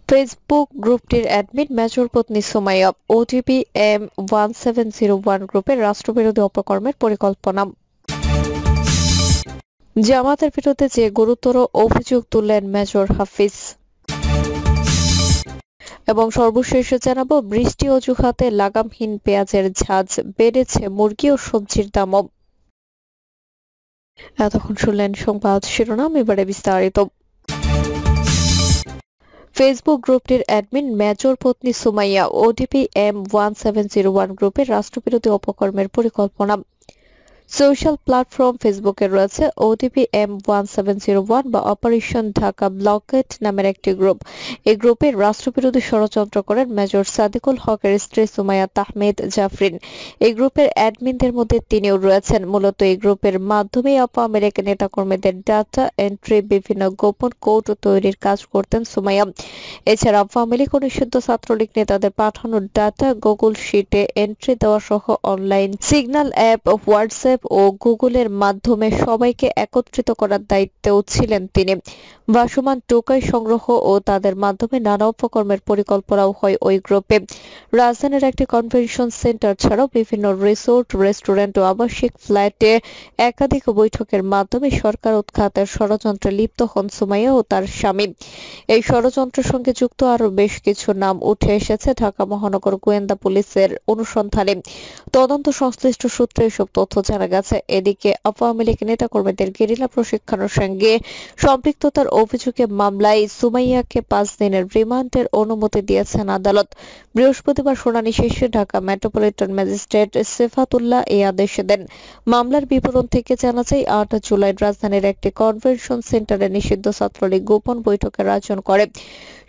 Facebook গ্রুপটির admin major পত্নী Sumaiya OTP M1701 গ্রুপের রাষ্ট্রবিরোধী অপকর্মের পরিকল্পনা। জামাতের বিরুদ্ধে যে গুরুতর অভিযোগ তুললেন মেজর হাফিজ। এবং সর্বশেষ জানাবো, বৃষ্টি অজুহাতে লাগামহীন পেঁয়াজের ঝাঁজ বেড়েছে মুরগি ও সবজির দামও। এতক্ষণ শুনলেন সংবাদ শিরোনাম, এবারে বিস্তারিত। ফেসবুক গ্রুপটির অ্যাডমিন মেজর পত্নী সুমাইয়া ওটিপি M1701 গ্রুপের রাষ্ট্রবিরোধী অপকর্মের পরিকল্পনা। সোশ্যাল প্ল্যাটফর্ম ফেসবুকে রয়েছে ওটিপি M1701 বা অপারেশন ঢাকা ব্লকেট নামের একটি গ্রুপ। এই গ্রুপের রাষ্ট্রবিরোধী ষড়যন্ত্র করেন মেজর সাদিকুল হকের স্ত্রী সুমাইয়া তাহমিদ জাফরিন। এই গ্রুপের অ্যাডমিনদের মধ্যে তিনিও রয়েছেন। মূলত এই গ্রুপের মাধ্যমেই আওয়ামী লীগ নেতাকর্মীদের ডাটা এন্ট্রি, বিভিন্ন গোপন কোড তৈরির কাজ করতেন সুমাইয়া। এছাড়া আওয়ামী লীগ ও নিষিদ্ধ ছাত্রলীগ নেতাদের পাঠানো ডাটা গুগল শিটে এন্ট্রি দেওয়া সহ অনলাইন সিগন্যাল অ্যাপ, হোয়াটসঅ্যাপ ও গুগলের মাধ্যমে সবাইকে একত্রিত করার দায়িত্বেও ছিলেন তিনি। ভাসমান টোকাই সংগ্রহ ও তাদের মাধ্যমে নানা উপকর্মের পরিকল্পনাও হয় ওই গ্রুপে। রাজধানীর একটি কনভেনশন সেন্টার ছাড়াও বিভিন্ন রিসোর্ট, রেস্টুরেন্ট ও আবাসিক ফ্ল্যাটে একাধিক বৈঠকের মাধ্যমে সরকার উৎখাতের ষড়যন্ত্রে লিপ্ত হন সুমাইয়া ও তার স্বামী। এই ষড়যন্ত্রের সঙ্গে যুক্ত আরও বেশ কিছু নাম উঠে এসেছে ঢাকা মহানগর গোয়েন্দা পুলিশের অনুসন্ধানে। তদন্ত সংশ্লিষ্ট সূত্রে এসব তথ্য জানা গেছে। এদিকে আওয়ামী লীগ নেতাকর্মীদের গেরিলা প্রশিক্ষণের সঙ্গে সম্পৃক্ততার অভিযোগে মামলায় সুমাইয়াকে 5 দিনের রিমান্ডের অনুমতি দিয়েছেন আদালত। বৃহস্পতিবার শুনানি শেষে ঢাকা মেট্রোপলিটন ম্যাজিস্ট্রেট সিফাতুল্লাহ এই আদেশ দেন। মামলার বিবরণ থেকে জানা যায়, 8 জুলাই রাজধানীর একটি কনভেনশন সেন্টারে নিষিদ্ধ ছাত্রলীগ গোপন বৈঠকের আয়োজন করে।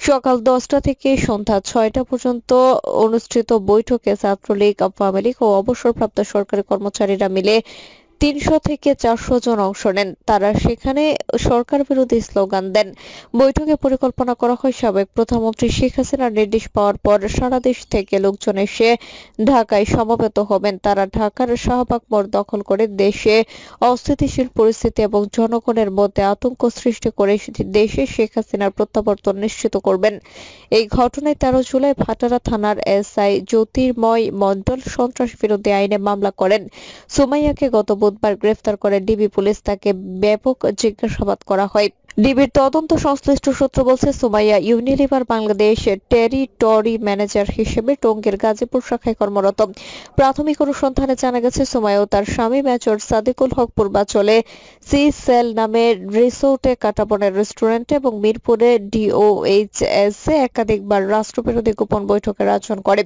সকাল 10টা থেকে সন্ধ্যা 6টা পর্যন্ত অনুষ্ঠিত বৈঠকে ছাত্রলীগ, আওয়ামী লীগ ও অবসরপ্রাপ্ত সরকারি কর্মচারীরা মিলে 300 থেকে 400 জন অংশ নেন। তারা সেখানে সরকার বিরোধী স্লোগান দেন। বৈঠকে পরিকল্পনা করা হয়, সাবেক প্রধানমন্ত্রী শেখ হাসিনার নির্দেশ পাওয়ার পর সারা দেশ থেকে লোকজন এসে ঢাকায় সমবেত হবেন। তারা ঢাকার শাহবাগ মোড় দখল করে দেশে অস্থিতিশীল পরিস্থিতি এবং জনগণের মধ্যে আতঙ্ক সৃষ্টি করে দেশে শেখ হাসিনার প্রত্যাবর্তন নিশ্চিত করবেন। এই ঘটনায় 13 জুলাই ভাটারা থানার এসআই জ্যোতির্ময় মণ্ডল সন্ত্রাস বিরোধী আইনে মামলা করেন। সুমাইয়াকে গত বুধবার গ্রেফতার করে ডিবি পুলিশ, তাকে ব্যাপক জিজ্ঞাসাবাদ করা হয়। ডিবির তদন্ত সংশ্লিষ্ট সূত্র বলছে, Sumaiya Unilever Bangladesh territory manager হিসেবে টঙ্গীর গাজীপুর শাখায় কর্মরত। প্রাথমিক অনুসন্ধানে জানা গেছে, সুমাইয়া ও তার স্বামী মেজর সাদিকুল হক পূর্বাচলে সি সেল নামে রিসোর্টে, কাটাবনের রেস্টুরেন্টে এবং মিরপুরে ডিওএইচএস এ একাধিকবার রাষ্ট্রবিরোধী গোপন বৈঠকের আয়োজন করে।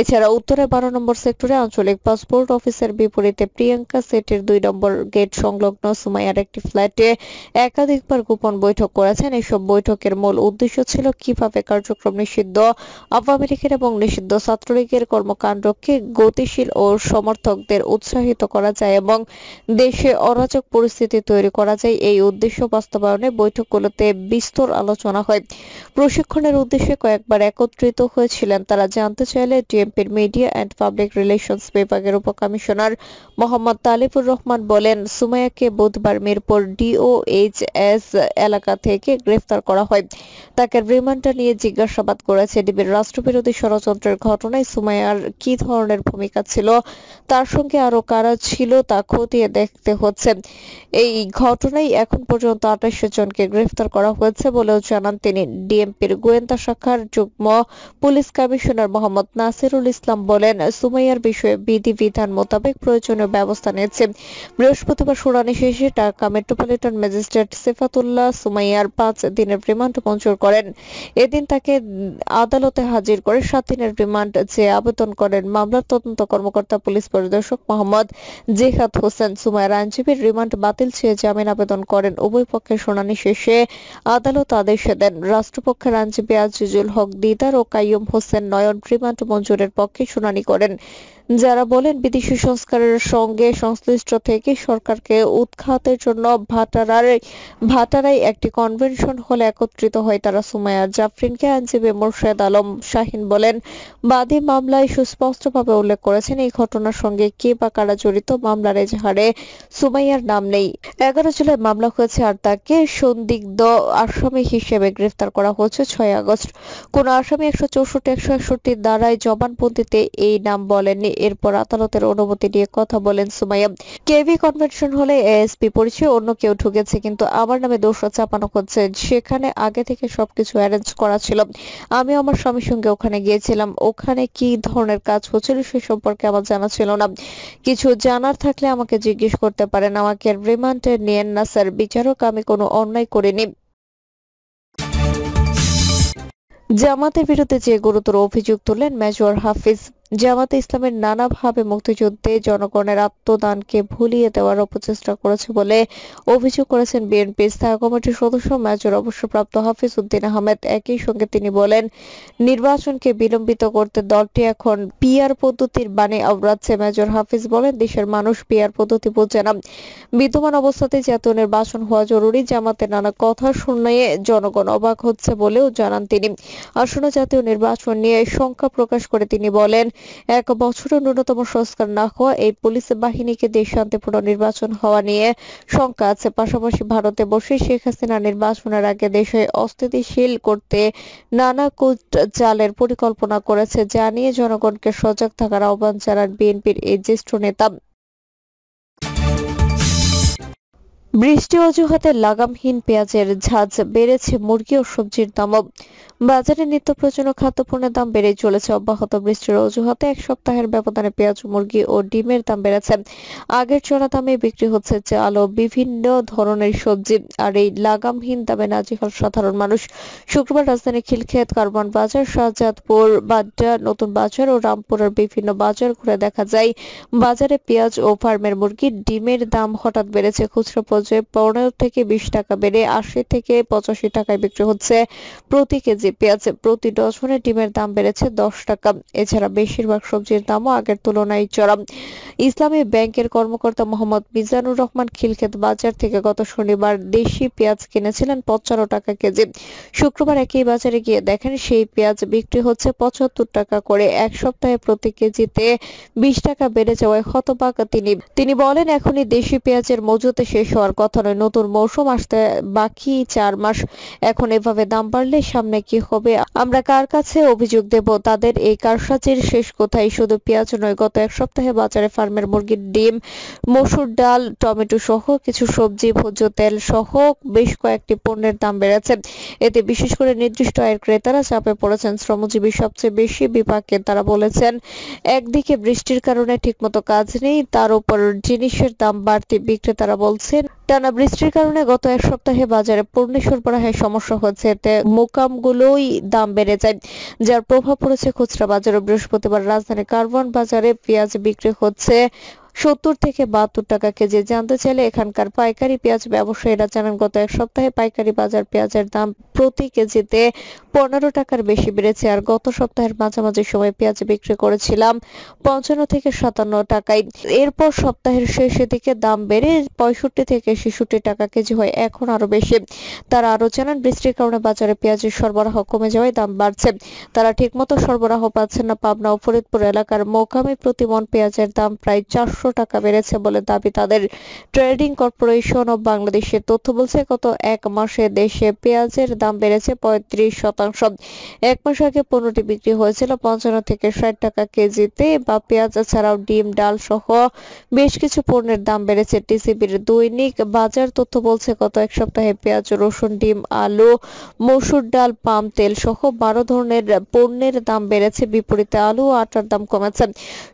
এছাড়া উত্তরে 12 নম্বর সেক্টরে আঞ্চলিক পাসপোর্ট অফিসের বিপরীতে প্রিয়াঙ্কা সেটের 2 নম্বর গেট সংলগ্ন সুমাইয়ার একটি ফ্ল্যাটে একাধিকবার গোপন বৈঠক করেছেন। এসব বৈঠকের মূল উদ্দেশ্য ছিল কিভাবে কার্যক্রম নিষিদ্ধ আওয়ামী লীগের এবং নিষিদ্ধ ছাত্রলীগের কর্মকাণ্ডকে গতিশীল ও সমর্থকদের উৎসাহিত করা যায় এবং দেশে অরাজক পরিস্থিতি তৈরি করা যায়। এই উদ্দেশ্য বাস্তবায়নে বৈঠকগুলোতে বিস্তর আলোচনা হয়। প্রশিক্ষণের উদ্দেশ্যে কয়েকবার একত্রিত হয়েছিলেন তারা। জানতে চাইলে ডিএমপির মিডিয়া অ্যান্ড পাবলিক রিলেশনস বিভাগের উপকমিশনার মোহাম্মদ তালিবুর রহমান বলেন, সুমাইয়াকে বুধবার মিরপুর ডিওএইচএস এলাকা থেকে গ্রেফতার করা হয়। তাকে রিমান্ডে নিয়ে জিজ্ঞাসাবাদ করেছে। ডিবির রাষ্ট্রবিরোধী ষড়যন্ত্রের ঘটনায় সুমাইয়ার কি ধরনের ভূমিকা ছিল, তার সঙ্গে আরো কারা ছিল তা খতিয়ে দেখতে হচ্ছে। এই ঘটনায় এখন পর্যন্ত 28 জনকে গ্রেফতার করা হয়েছে বলেও জানান তিনি। ডিএমপির গোয়েন্দা শাখার যুগ্ম পুলিশ কমিশনার মোহাম্মদ নাসিরুল ইসলাম বলেন, সুমাইয়ার বিষয়ে বিধিবিধান মোতাবেক প্রয়োজনীয় ব্যবস্থা নিয়েছে। বৃহস্পতিবার শুনানি শেষে ঢাকা মেট্রোপলিটন ম্যাজিস্ট্রেট সিফাতুল্লাহ সুমাইয়ার 5 দিনের রিমান্ড মঞ্জুর করেন। এদিন তাকে আদালতে হাজির করে 7 দিনের রিমান্ড চেয়ে আবেদন করেন মামলার তদন্ত কর্মকর্তা পুলিশ পরিদর্শক মোহাম্মদ জিহাদ হোসেন। সুমাইয়ার আইনজীবীর রিমান্ড বাতিল চেয়ে জামিন আবেদন করেন। উভয় পক্ষের শুনানি শেষে আদালত আদেশ দেন। রাষ্ট্রপক্ষের আইনজীবী আজিজুল হক দিদার ও কাইয়ুম হোসেন নয়ন রিমান্ড মঞ্জুরের পক্ষে শুনানি করেন। যারা বলেন বিদেশি সংস্কারের সঙ্গে সংশ্লিষ্ট থেকে সরকারকে উৎখাতের জন্য ভাটারায় একটি কনভেনশন হলে একত্রিত হয় তারা। সুমাইয়া জাফরিনকে আইনজীবী মোর্শেদ আলম শাহিন বলেন, বাদী মামলায় সুস্পষ্টভাবে উল্লেখ করেছেন এই ঘটনার সঙ্গে কে বা কারা জড়িত। মামলার এজাহারে সুমাইয়ার নাম নেই। 11 জুলাই মামলা হয়েছে আর তাকে সন্দিগ্ধ আসামি হিসেবে গ্রেফতার করা হয়েছে 6 আগস্ট। কোন আসামি 164-161 ধারায় জবানবন্দিতে এই নাম বলেননি। এরপর আদালতের অনুমতি নিয়ে কথা বলেন সুমাইয়া। কেভি কনভেনশন হলে এএসপি পরিচয় অন্য কেউ ঢুকেছে, কিন্তু আমার নামে দোষ চাপানো হচ্ছে। সেখানে আগে থেকে সবকিছু অ্যারেঞ্জ করা ছিল। আমি আমার স্বামীর সঙ্গে ওখানে গিয়েছিলাম। ওখানে কি ধরনের কাজ হচ্ছিল সে সম্পর্কে আমার জানা ছিল না। কিছু জানার থাকলে আমাকে জিজ্ঞেস করতে পারেন। আমাকে রিমান্ডে নিয়েন না স্যার। বিচারক, আমি কোনো অন্যায় করিনি। জামাতের বিরুদ্ধে যে গুরুতর অভিযোগ তুললেন মেজর হাফিজ। জামাতে ইসলামের নানাভাবে মুক্তিযুদ্ধে জনগণের আত্মদানকে ভুলিয়ে দেওয়ার অপচেষ্টা করেছে বলে অভিযোগ করেছেন বিএনপির স্থায়ী কমিটির সদস্য মেজর অবসরপ্রাপ্ত হাফিজ উদ্দিন আহমেদ। একই সঙ্গে তিনি বলেন, নির্বাচনকে বিলম্বিত করতে দলটি এখন পিআর পদ্ধতির বাণী আওড়াচ্ছে। মেজর হাফিজ বলেন, দেশের মানুষ পিআর পদ্ধতি বোঝে না। বিদ্যমান অবস্থাতে জাতীয় নির্বাচন হওয়া জরুরি। জামাতের নানা কথা শুনে জনগণ অবাক হচ্ছে বলেও জানান তিনি। আসন্ন জাতীয় নির্বাচন নিয়ে শঙ্কা প্রকাশ করে তিনি বলেন, 1 বছরের ন্যূনতম সংস্কার না হওয়া এই পুলিশ বাহিনীকে দিয়ে শান্তিপূর্ণ নির্বাচন হওয়া নিয়ে শঙ্কা আছে। পাশাপাশি ভারতে বসে শেখ হাসিনা নির্বাচনের আগে দেশে অস্থিতিশীল করতে নানা কূটচালের পরিকল্পনা করেছে, যা নিয়ে জনগণকে সজাগ থাকার আহ্বান জানান বিএনপির এই জ্যেষ্ঠ নেতা। বৃষ্টি অজুহাতে লাগামহীন পেঁয়াজের ঝাঁজ বেড়েছে মুরগি ও সবজির দামও। বাজারে নিত্য প্রয়োজনীয় খাদ্যপণ্যের দাম বেড়েই চলেছে। অব্যাহত বৃষ্টির অজুহাতে 1 সপ্তাহের ব্যবধানে পেঁয়াজ, মুরগি ও ডিমের দাম বেড়েছে। আগের চড়া দামে বিক্রি হচ্ছে চাল ও বিভিন্ন ধরনের সবজি। আর এই লাগামহীন দামে নাজেহাল সাধারণ মানুষ। শুক্রবার রাজধানীর খিলক্ষেত, কারওয়ান বাজার, শাহজাদপুর, বাড্ডা, নতুন বাজার ও রামপুরার বিভিন্ন বাজার ঘুরে দেখা যায় বাজারে পেঁয়াজ ও ফার্মের মুরগির ডিমের দাম হঠাৎ বেড়েছে। খুচরা পর্যায়ে 15 থেকে 20 টাকা বেড়ে 80 থেকে 85 টাকায় বিক্রি হচ্ছে প্রতি কেজি পেঁয়াজ। প্রতি ডজনে ডিমের দাম বেড়েছে 10 টাকা। এছাড়া বেশিরভাগ সবজির দামও আগের তুলনায় চড়া। ইসলামী ব্যাংকের কর্মকর্তা মোহাম্মদ মিজানুর রহমান খিলক্ষেত বাজার থেকে গত শনিবার দেশি পেঁয়াজ কিনেছিলেন 55 টাকা কেজি। শুক্রবার একই বাজারে গিয়ে দেখেন সেই পেঁয়াজ বিক্রি হচ্ছে 75 টাকা করে। 1 সপ্তাহে প্রতি কেজিতে 20 টাকা বেড়ে যাওয়ায় হতবাক তিনি বলেন, এখনই দেশি পেঁয়াজের মজুতে শেষ হওয়ার কথা নয়। নতুন মৌসুম আসতে বাকি 4 মাস। এখন এভাবে দাম বাড়লে সামনে কি হবে? আমরা কার কাছে অভিযোগ দেব? তাদের এই কারসাজির শেষ কোথায়? শুধু পেঁয়াজ নয়, গত 1 সপ্তাহে বাজারে ফার্মের মুরগির ডিম, মসুর ডাল, টমেটো সহ কিছু সবজি, ভোজ্য তেল সহ বেশ কয়েকটি পণ্যের দাম বেড়েছে। এতে বিশেষ করে নির্দিষ্ট আয়ের ক্রেতারা চাপে পড়েছেন। শ্রমজীবী সবচেয়ে বেশি বিপাকে। তারা বলেছেন, একদিকে বৃষ্টির কারণে ঠিকমতো কাজ নেই, তার উপর জিনিসের দাম বাড়তি। বিক্রেতারা বলছেন, টানা বৃষ্টির কারণে গত 1 সপ্তাহে বাজারে পণ্য সরবরাহের সমস্যা হচ্ছে। এতে মোকামগুলোই দাম বেড়ে যায়, যার প্রভাব পড়েছে খুচরা বাজারে। বৃহস্পতিবার রাজধানী কারওয়ান বাজারে পেঁয়াজ বিক্রি হচ্ছে 70 থেকে 72 টাকা কেজি। জানতে চাইলে এখানকার পাইকারি পেঁয়াজ ব্যবসায়ীরা জানান, গত 1 সপ্তাহে পাইকারি বাজার পেঁয়াজের দাম প্রতি কেজিতে 15 টাকার বেশি বেড়েছে। আর গত সপ্তাহের মাঝামাঝি সময় পেঁয়াজ বিক্রি করেছিলাম 55 থেকে 57 টাকায়। এরপর সপ্তাহের শেষের দিকে দাম বেড়ে 65 থেকে 66 টাকা কেজি হয়, এখন আরো বেশি। তারা আরো জানান, বৃষ্টির কারণে বাজারে পেঁয়াজের সরবরাহ কমে যাওয়ায় দাম বাড়ছে। তারা ঠিকমতো সরবরাহ পাচ্ছেন না। পাবনা ও ফরিদপুর এলাকার মোকামে প্রতি মণ পেঁয়াজের দাম প্রায় 400 টাকা বেড়েছে বলে দাবি তাদের। ট্রেডিং কর্পোরেশন অব বাংলাদেশের তথ্য বলছে, গত 1 মাসে দেশে পেঁয়াজের দাম বেড়েছে 35%। 1 মাস আগে পণ্যটি বিক্রি হয়েছিল 55 থেকে 60 টাকা কেজিতে। বা পেঁয়াজ ছাড়াও ডিম, ডাল সহ বেশ কিছু পণ্যের দাম বেড়েছে। টিসিবির দৈনিক বাজার তথ্য বলছে, গত 1 সপ্তাহে পেঁয়াজ, রসুন, ডিম, আলু, মসুর ডাল, পাম তেল সহ 12 ধরনের পণ্যের দাম বেড়েছে। বিপরীতে আলু ও আটার দাম কমেছে।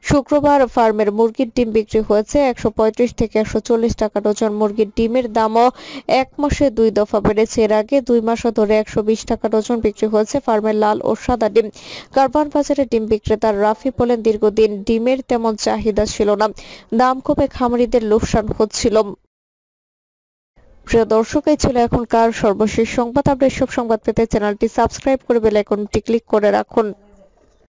শুক্রবার ফার্মের মুরগির ডিম বিক্রি হয়েছে 135 থেকে 140 টাকা ডজন। মুরগির ডিমের দামও 1 মাসে 2 দফা বেড়েছে। এর আগে 2 মাস ধরে 120 টাকা ডজন বিক্রি হয়েছে ফার্মের লাল ও সাদা ডিম। কারওয়ান বাজারে ডিম বিক্রেতা রাফি বলেন, দীর্ঘদিন ডিমের তেমন চাহিদা ছিল না, দাম কমে খামারিদের লোকসান হচ্ছিল। প্রিয় দর্শক, এই ছিল এখনকার সর্বশেষ সংবাদ। আপডেট সব সংবাদ পেতে চ্যানেলটি সাবস্ক্রাইব করে বেল আইকনটি ক্লিক করে রাখুন।